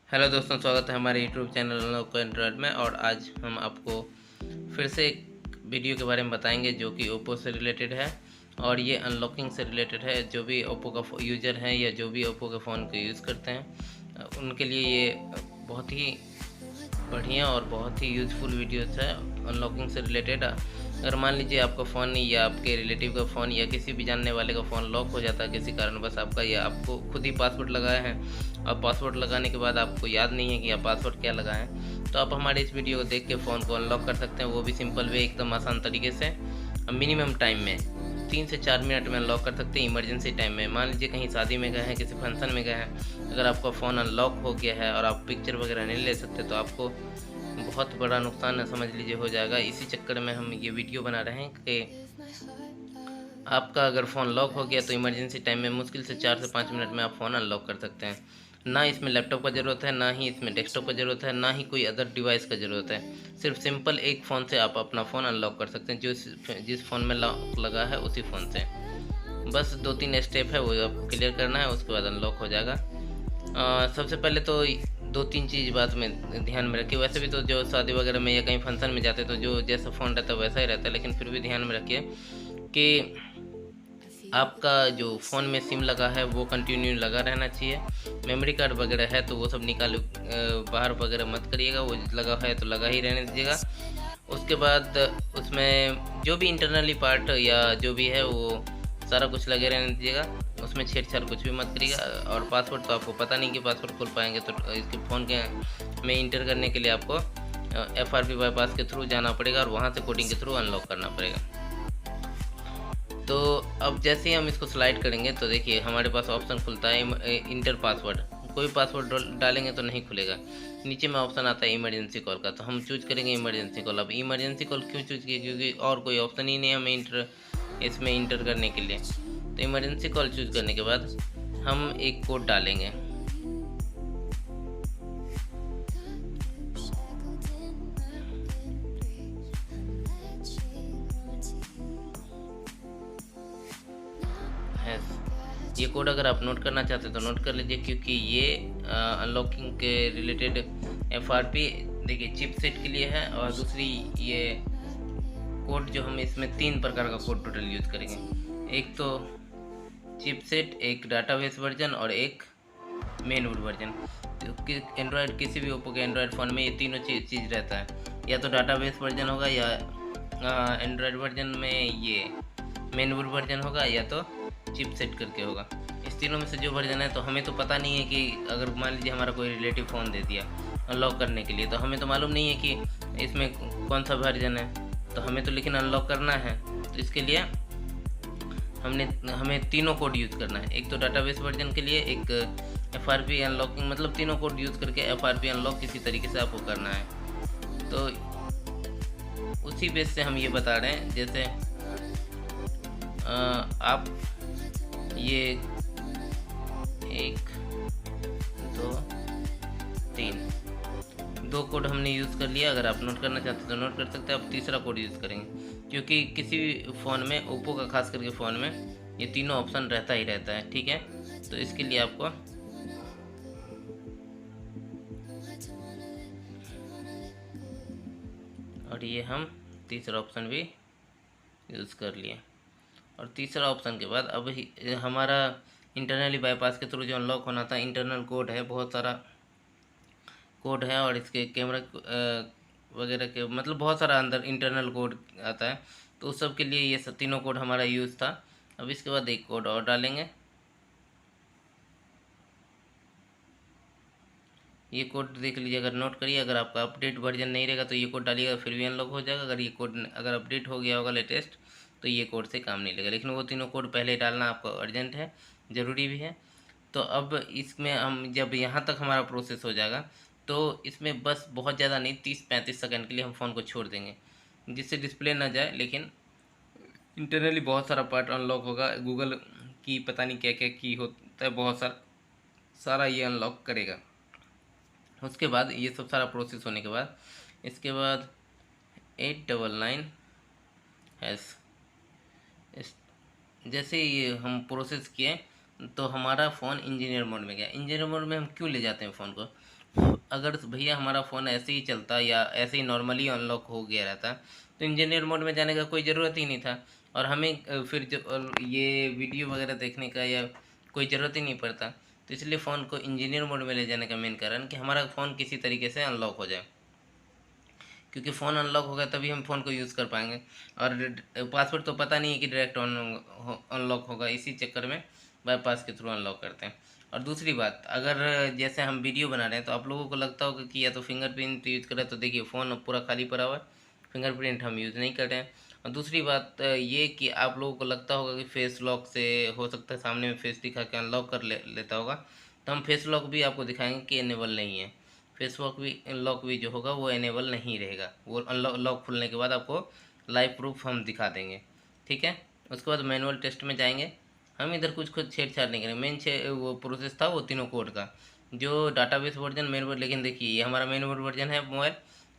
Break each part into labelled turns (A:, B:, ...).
A: Hello दोस्तों, स्वागत है हमारे यूट्यूब चैनल अनलॉक एंड्रॉयड में। और आज हम आपको फिर से एक वीडियो के बारे में बताएंगे जो कि ओप्पो से रिलेटेड है और ये अनलॉकिंग से रिलेटेड है। जो भी ओप्पो का यूज़र हैं या जो भी ओप्पो के फ़ोन को यूज़ करते हैं उनके लिए ये बहुत ही बढ़िया और बहुत ही यूज़फुल वीडियोस है अनलॉकिंग से रिलेटेड। अगर मान लीजिए आपका फ़ोन या आपके रिलेटिव का फ़ोन या किसी भी जानने वाले का फ़ोन लॉक हो जाता है किसी कारणवश आपका, या आपको खुद ही पासवर्ड लगाया है और पासवर्ड लगाने के बाद आपको याद नहीं है कि आप पासवर्ड क्या लगाएं, तो आप हमारे इस वीडियो को देख के फ़ोन को अनलॉक कर सकते हैं। वो भी सिंपल वे, एकदम आसान तरीके से, मिनिमम टाइम में 3 से 4 मिनट में अनलॉक कर सकते हैं। इमरजेंसी टाइम में मान लीजिए कहीं शादी में गए हैं, किसी फंक्शन में गए हैं, अगर आपका फ़ोन अनलॉक हो गया है और आप पिक्चर वगैरह नहीं ले सकते तो आपको बहुत बड़ा नुकसान समझ लीजिए हो जाएगा। इसी चक्कर में हम ये वीडियो बना रहे हैं कि आपका अगर फ़ोन लॉक हो गया तो इमरजेंसी टाइम में मुश्किल से 4 से 5 मिनट में आप फ़ोन अनलॉक कर सकते हैं। ना इसमें लैपटॉप का ज़रूरत है, ना ही इसमें डेस्कटॉप का ज़रूरत है, ना ही कोई अदर डिवाइस का ज़रूरत है। सिर्फ सिंपल एक फ़ोन से आप अपना फ़ोन अनलॉक कर सकते हैं, जिस फ़ोन में लॉक लगा है उसी फ़ोन से। बस 2-3 स्टेप है वो आपको क्लियर करना है, उसके बाद अनलॉक हो जाएगा। सबसे पहले तो 2-3 चीज़ बात में ध्यान में रखिए। वैसे भी तो जो शादी वगैरह में या कहीं फंक्शन में जाते हैं तो जो जैसा फ़ोन रहता है वैसा ही रहता है, लेकिन फिर भी ध्यान में रखिए कि आपका जो फ़ोन में सिम लगा है वो कंटिन्यू लगा रहना चाहिए। मेमोरी कार्ड वगैरह है तो वो सब निकाल बाहर वगैरह मत करिएगा, वो लगा है तो लगा ही रहने दीजिएगा। उसके बाद उसमें जो भी इंटरनली पार्ट या जो भी है वो सारा कुछ लगे रहने दीजिएगा, उसमें छेड़छाड़ कुछ भी मत करिएगा। और पासवर्ड तो आपको पता नहीं कि पासवर्ड खोल पाएंगे, तो इसके फ़ोन के में इंटर करने के लिए आपको FRP बाईपास के थ्रू जाना पड़ेगा और वहाँ से कोडिंग के थ्रू अनलॉक करना पड़ेगा। तो अब जैसे ही हम इसको स्लाइड करेंगे तो देखिए हमारे पास ऑप्शन खुलता है इंटर पासवर्ड। कोई पासवर्ड डालेंगे तो नहीं खुलेगा। नीचे में ऑप्शन आता है इमरजेंसी कॉल का, तो हम चूज करेंगे इमरजेंसी कॉल। अब इमरजेंसी कॉल क्यों चूज किए? क्योंकि और कोई ऑप्शन ही नहीं है हमें इसमें इंटर करने के लिए। तो इमरजेंसी कॉल चूज करने के बाद हम एक कोड डालेंगे। ये कोड अगर आप नोट करना चाहते हैं तो नोट कर लीजिए, क्योंकि ये अनलॉकिंग के रिलेटेड FRP देखिए चिपसेट के लिए है। और दूसरी ये कोड जो हम इसमें 3 प्रकार का कोड टोटल यूज़ करेंगे। एक तो चिपसेट, एक डाटाबेस वर्जन और एक मेन वर्जन। तो एंड्रॉयड किसी भी ओप्पो के एंड्रॉयड फ़ोन में ये तीनों चीज़ रहता है, या तो डाटाबेस वर्जन होगा, या एंड्रॉयड वर्जन में ये मेन वर्जन होगा, या तो चिपसेट करके होगा। इस तीनों में से जो वर्जन है, तो हमें तो पता नहीं है कि अगर मान लीजिए हमारा कोई रिलेटिव फ़ोन दे दिया अनलॉक करने के लिए, तो हमें तो मालूम नहीं है कि इसमें कौन सा वर्जन है, तो हमें तो लेकिन अनलॉक करना है। तो इसके लिए हमें तीनों कोड यूज़ करना है। एक तो डाटाबेस वर्जन के लिए, एक FRP अनलॉकिंग, मतलब तीनों कोड यूज़ करके FRP अनलॉक किसी तरीके से आपको करना है। तो उसी बेस से हम ये बता रहे हैं। जैसे आप ये 1 2 3 2 कोड हमने यूज़ कर लिया। अगर आप नोट करना चाहते हैं तो नोट कर सकते हैं। अब तीसरा कोड यूज़ करेंगे, क्योंकि किसी भी फ़ोन में, ओप्पो का खास करके फ़ोन में ये तीनों ऑप्शन रहता ही रहता है, ठीक है। तो इसके लिए आपको और ये हम तीसरा ऑप्शन भी यूज़ कर लिए। और तीसरा ऑप्शन के बाद अब हमारा इंटरनली बाईपास के थ्रू जो अनलॉक होना था, इंटरनल कोड है, बहुत सारा कोड है और इसके कैमरा वगैरह के, मतलब बहुत सारा अंदर इंटरनल कोड आता है। तो उस सब के लिए ये तीनों कोड हमारा यूज़ था। अब इसके बाद एक कोड और डालेंगे। ये कोड देख लीजिए, अगर नोट करिए। अगर आपका अपडेट वर्जन नहीं रहेगा तो ये कोड डालिएगा, फिर भी अनलॉक हो जाएगा। अगर ये कोड अगर अपडेट हो गया होगा लेटेस्ट, तो ये कोड से काम नहीं लगेगा। लेकिन वो तीनों कोड पहले डालना आपको अर्जेंट है, ज़रूरी भी है। तो अब इसमें हम जब यहाँ तक हमारा प्रोसेस हो जाएगा, तो इसमें बस बहुत ज़्यादा नहीं, 30-35 सेकंड के लिए हम फ़ोन को छोड़ देंगे, जिससे डिस्प्ले ना जाए, लेकिन इंटरनली बहुत सारा पार्ट अनलॉक होगा। गूगल की पता नहीं क्या क्या की होता है, बहुत सारा ये अनलॉक करेगा। उसके बाद ये सब सारा प्रोसेस होने के बाद, इसके बाद 899#। जैसे ये हम प्रोसेस किए तो हमारा फ़ोन इंजीनियर मोड में गया। इंजीनियर मोड में हम क्यों ले जाते हैं फ़ोन को? अगर भैया हमारा फ़ोन ऐसे ही चलता या ऐसे ही नॉर्मली अनलॉक हो गया रहता तो इंजीनियर मोड में जाने का कोई ज़रूरत ही नहीं था, और हमें फिर जो ये वीडियो वगैरह देखने का या कोई ज़रूरत ही नहीं पड़ता। तो इसलिए फ़ोन को इंजीनियर मोड में ले जाने का मेन कारण कि हमारा फ़ोन किसी तरीके से अनलॉक हो जाए, क्योंकि फ़ोन अनलॉक होगा तभी हम फ़ोन को यूज़ कर पाएंगे। और पासवर्ड तो पता नहीं है कि डायरेक्ट अनलॉक होगा, इसी चक्कर में बाईपास के थ्रू अनलॉक करते हैं। और दूसरी बात, अगर जैसे हम वीडियो बना रहे हैं तो आप लोगों को लगता होगा कि या तो फिंगरप्रिंट यूज़ करें, तो देखिए फ़ोन पूरा खाली पड़ा हुआ है, फिंगरप्रिंट हम यूज़ नहीं कर रहे हैं। और दूसरी बात ये कि आप लोगों को लगता होगा कि फेस लॉक से हो सकता है सामने में फेस दिखा के अनलॉक कर लेता होगा, तो हम फेस लॉक भी आपको दिखाएंगे कि इनेबल नहीं है। फेस लॉक भी जो होगा वो इनेबल नहीं रहेगा, वो अनलॉक लॉक खुलने के बाद आपको लाइव प्रूफ हम दिखा देंगे, ठीक है। उसके बाद मैनुअल टेस्ट में जाएंगे। हम इधर कुछ खुद छेड़छाड़ नहीं करेंगे, वो प्रोसेस था वो तीनों कोड का, जो डाटाबेस वर्जन मेन वर्जन, लेकिन देखिए ये हमारा मेन वर्जन है मोबाइल,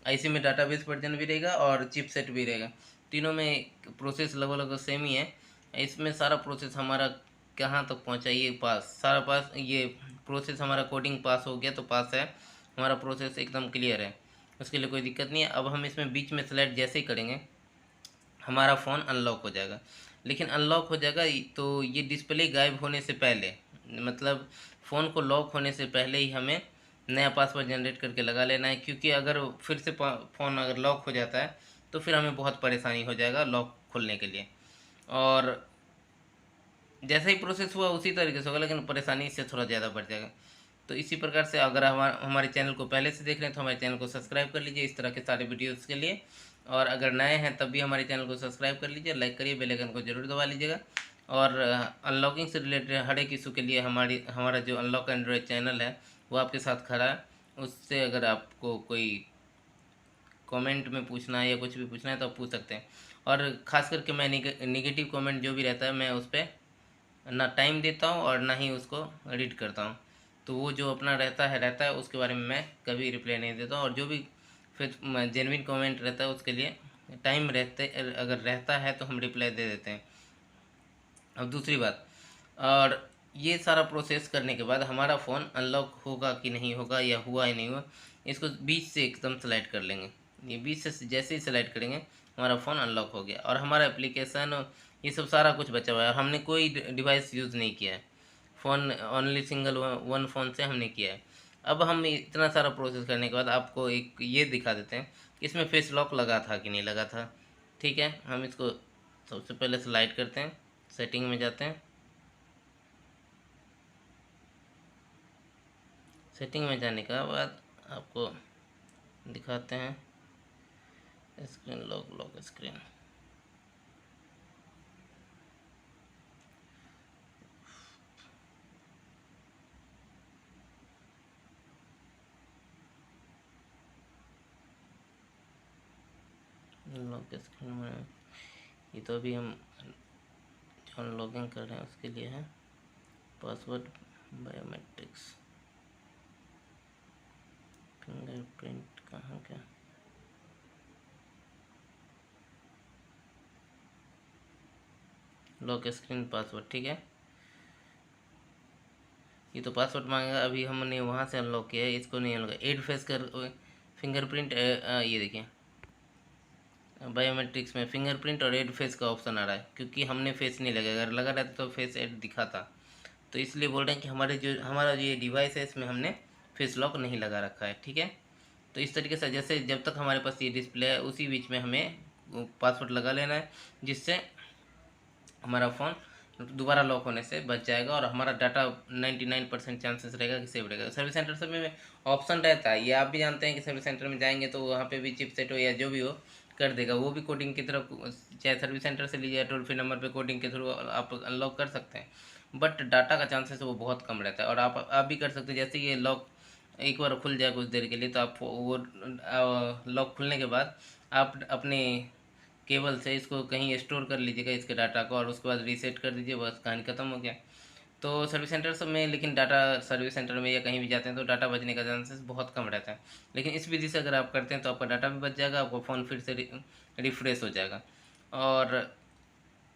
A: इसी में डाटाबेस वर्जन भी रहेगा और चिपसेट भी रहेगा, तीनों में प्रोसेस लगभग सेम ही है। इसमें सारा प्रोसेस हमारा कहाँ तक पहुँचा, ये पास सारा पास, ये प्रोसेस हमारा कोडिंग पास हो गया तो पास है, हमारा प्रोसेस एकदम क्लियर है, उसके लिए कोई दिक्कत नहीं है। अब हम इसमें बीच में सेलेक्ट जैसे ही करेंगे हमारा फ़ोन अनलॉक हो जाएगा, लेकिन अनलॉक हो जाएगा तो ये डिस्प्ले गायब होने से पहले, मतलब फ़ोन को लॉक होने से पहले ही हमें नया पासवर्ड जनरेट करके लगा लेना है, क्योंकि अगर फिर से फ़ोन अगर लॉक हो जाता है तो फिर हमें बहुत परेशानी हो जाएगा लॉक खोलने के लिए। और जैसा ही प्रोसेस हुआ उसी तरीके से होगा, लेकिन परेशानी इससे थोड़ा ज़्यादा बढ़ जाएगा। तो इसी प्रकार से अगर हमारे चैनल को पहले से देख रहे हैं तो हमारे चैनल को सब्सक्राइब कर लीजिए इस तरह के सारे वीडियोस के लिए, और अगर नए हैं तब भी हमारे चैनल को सब्सक्राइब कर लीजिए, लाइक करिए, बेल आइकन को जरूर दबा लीजिएगा। और अनलॉकिंग से रिलेटेड हर एक इशू के लिए हमारा जो अनलॉक एंड्रॉयड चैनल है वो आपके साथ खड़ा है, उससे अगर आपको कोई कमेंट में पूछना है या कुछ भी पूछना है तो आप पूछ सकते हैं। और ख़ास करके मैं निगेटिव कमेंट जो भी रहता है मैं उस पर ना टाइम देता हूँ और ना ही उसको रीड करता हूँ, तो वो जो अपना रहता है उसके बारे में मैं कभी रिप्लाई नहीं देता हूँ। और जो भी फिर जेन्युइन कमेंट रहता है उसके लिए टाइम रहते अगर रहता है तो हम रिप्लाई दे देते हैं। अब दूसरी बात, और ये सारा प्रोसेस करने के बाद हमारा फ़ोन अनलॉक होगा कि नहीं होगा या हुआ ही नहीं हुआ, इसको बीच से एकदम सेलेक्ट कर लेंगे। ये बीच से जैसे ही सेलेक्ट करेंगे हमारा फ़ोन अनलॉक हो गया और हमारा एप्लीकेशन ये सब सारा कुछ बचा हुआ है और हमने कोई डिवाइस यूज़ नहीं किया है, phone only single one phone से हमने किया है। अब हम इतना सारा प्रोसेस करने के बाद आपको एक ये दिखा देते हैं कि इसमें फेस लॉक लगा था कि नहीं लगा था, ठीक है। हम इसको सबसे पहले स्लाइड करते हैं, सेटिंग में जाते हैं, सेटिंग में जाने के बाद आपको दिखाते हैं screen lock screen. Lock screen में ये तो अभी हम जो लॉगिंग कर रहे हैं उसके लिए है, पासवर्ड बायोमेट्रिक्स फिंगरप्रिंट कहाँ क्या, लॉक स्क्रीन पासवर्ड, ठीक है। ये तो पासवर्ड मांगेगा, अभी हमने वहाँ से अनलॉक किया है, इसको नहीं अनलॉक, एड फेस कर फिंगरप्रिंट, ये देखिए बायोमेट्रिक्स में फिंगरप्रिंट और एड फेस का ऑप्शन आ रहा है, क्योंकि हमने फेस नहीं लगाया, अगर लगा रहता तो फेस एड दिखाता। तो इसलिए बोल रहे हैं कि हमारा जो ये डिवाइस है इसमें हमने फेस लॉक नहीं लगा रखा है, ठीक है। तो इस तरीके से जैसे जब तक हमारे पास ये डिस्प्ले है उसी बीच में हमें पासवर्ड लगा लेना है, जिससे हमारा फ़ोन दोबारा लॉक होने से बच जाएगा और हमारा डाटा 99% चांसेस रहेगा कि सेव रहेगा। सर्विस सेंटर सब में ऑप्शन रहता है, ये आप भी जानते हैं कि सर्विस सेंटर में जाएंगे तो वहाँ पे भी चिपसेट हो या जो भी हो कर देगा, वो भी कोडिंग की तरफ, चाहे सर्विस सेंटर से लीजिए टोल फ्री नंबर पे कोडिंग के थ्रू आप अनलॉक कर सकते हैं, बट डाटा का चांसेस वो बहुत कम रहता है। और आप भी कर सकते हैं, जैसे ये लॉक एक बार खुल जाए कुछ देर के लिए तो आप वो लॉक खुलने के बाद आप अपने केबल से इसको कहीं स्टोर कर लीजिएगा इसके डाटा को, और उसके बाद रीसेट कर दीजिए, बस कहानी ख़त्म हो गया। तो सर्विस सेंटर सब में, लेकिन डाटा सर्विस सेंटर में या कहीं भी जाते हैं तो डाटा बचने का चांसेस बहुत कम रहता है, लेकिन इस विधि से अगर आप करते हैं तो आपका डाटा भी बच जाएगा, आपका फ़ोन फिर से रिफ्रेश हो जाएगा। और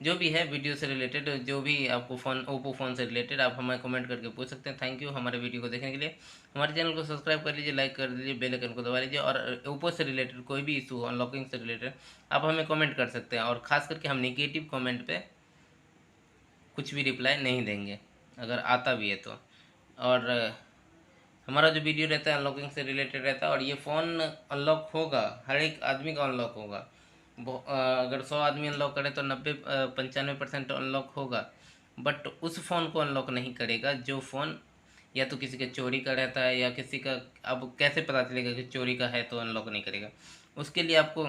A: जो भी है वीडियो से रिलेटेड, जो भी आपको फ़ोन, ओप्पो फ़ोन से रिलेटेड, आप हमें कमेंट करके पूछ सकते हैं। थैंक यू हमारे वीडियो को देखने के लिए। हमारे चैनल को सब्सक्राइब कर लीजिए, लाइक कर दीजिए, बेल आइकन को दबा लीजिए, और ओप्पो से रिलेटेड कोई भी इशू, अनलॉकिंग से रिलेटेड, आप हमें कमेंट कर सकते हैं। और ख़ास करके हम नेगेटिव कमेंट पे कुछ भी रिप्लाई नहीं देंगे, अगर आता भी है तो। और हमारा जो वीडियो रहता है अनलॉकिंग से रिलेटेड रहता है, और ये फ़ोन अनलॉक होगा, हर एक आदमी का अनलॉक होगा। अगर 100 आदमी अनलॉक करे तो 95% अनलॉक होगा। बट उस फ़ोन को अनलॉक नहीं करेगा जो फ़ोन या तो किसी के चोरी का रहता है, या किसी का, अब कैसे पता चलेगा कि चोरी का है तो अनलॉक नहीं करेगा। उसके लिए आपको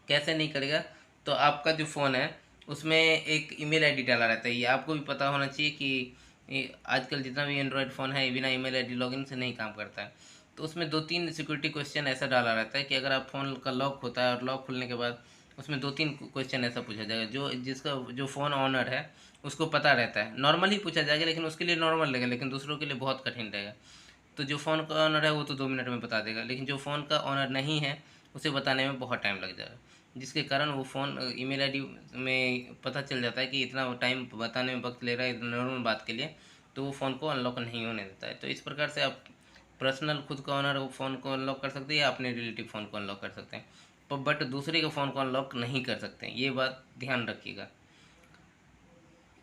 A: कैसे नहीं करेगा, तो आपका जो फ़ोन है उसमें एक ईमेल आईडी डाला रहता है। ये आपको भी पता होना चाहिए कि आजकल जितना भी एंड्रॉयड फ़ोन है बिना ईमेल आईडी लॉगिन से नहीं काम करता है। तो उसमें 2-3 सिक्योरिटी क्वेश्चन ऐसा डाला रहता है कि अगर आप फ़ोन का लॉक होता है और लॉक खुलने के बाद उसमें 2-3 क्वेश्चन ऐसा पूछा जाएगा, जो जिसका जो फ़ोन ऑनर है उसको पता रहता है। नॉर्मली पूछा जाएगा, लेकिन उसके लिए नॉर्मल लगेगा, लेकिन दूसरों के लिए बहुत कठिन रहेगा। तो जो फ़ोन का ऑनर है वो तो 2 मिनट में बता देगा, लेकिन जो फ़ोन का ऑनर नहीं है उसे बताने में बहुत टाइम लग जाएगा, जिसके कारण वो फ़ोन ईमेल आईडी में पता चल जाता है कि इतना टाइम बताने में वक्त ले रहा है इतना नॉर्मल बात के लिए, तो वो फ़ोन को अनलॉक नहीं होने देता है। तो इस प्रकार से आप पर्सनल खुद का ऑनर फ़ोन को अनलॉक कर सकते हैं, या अपने रिलेटिव फ़ोन को अनलॉक कर सकते हैं, पर बट दूसरे के फ़ोन को अनलॉक नहीं कर सकते हैं, ये बात ध्यान रखिएगा।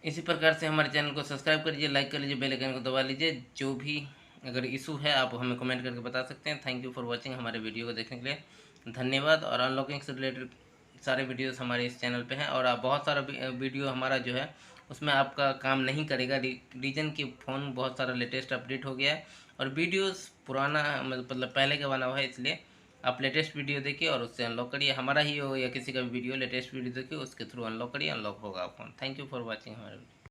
A: इसी प्रकार से हमारे चैनल को सब्सक्राइब कर लीजिए, लाइक कर लीजिए, बेल आइकन को दबा लीजिए। जो भी अगर इशू है आप हमें कमेंट करके बता सकते हैं। थैंक यू फॉर वॉचिंग, हमारे वीडियो को देखने के लिए धन्यवाद। और अनलॉकिंग से रिलेटेड सारे वीडियोस हमारे इस चैनल पे हैं, और आप बहुत सारा वीडियो हमारा जो है उसमें आपका काम नहीं करेगा। रीजन की फ़ोन बहुत सारा लेटेस्ट अपडेट हो गया है, और वीडियोस पुराना मतलब पहले का बना हुआ है, इसलिए आप लेटेस्ट वीडियो देखिए और उससे अनलॉक करिए। हमारा ही हो या किसी का भी वीडियो, लेटेस्ट वीडियो देखिए, उसके थ्रू अनलॉक करिए, अनलॉक होगा phone. Thank you for watching हमारे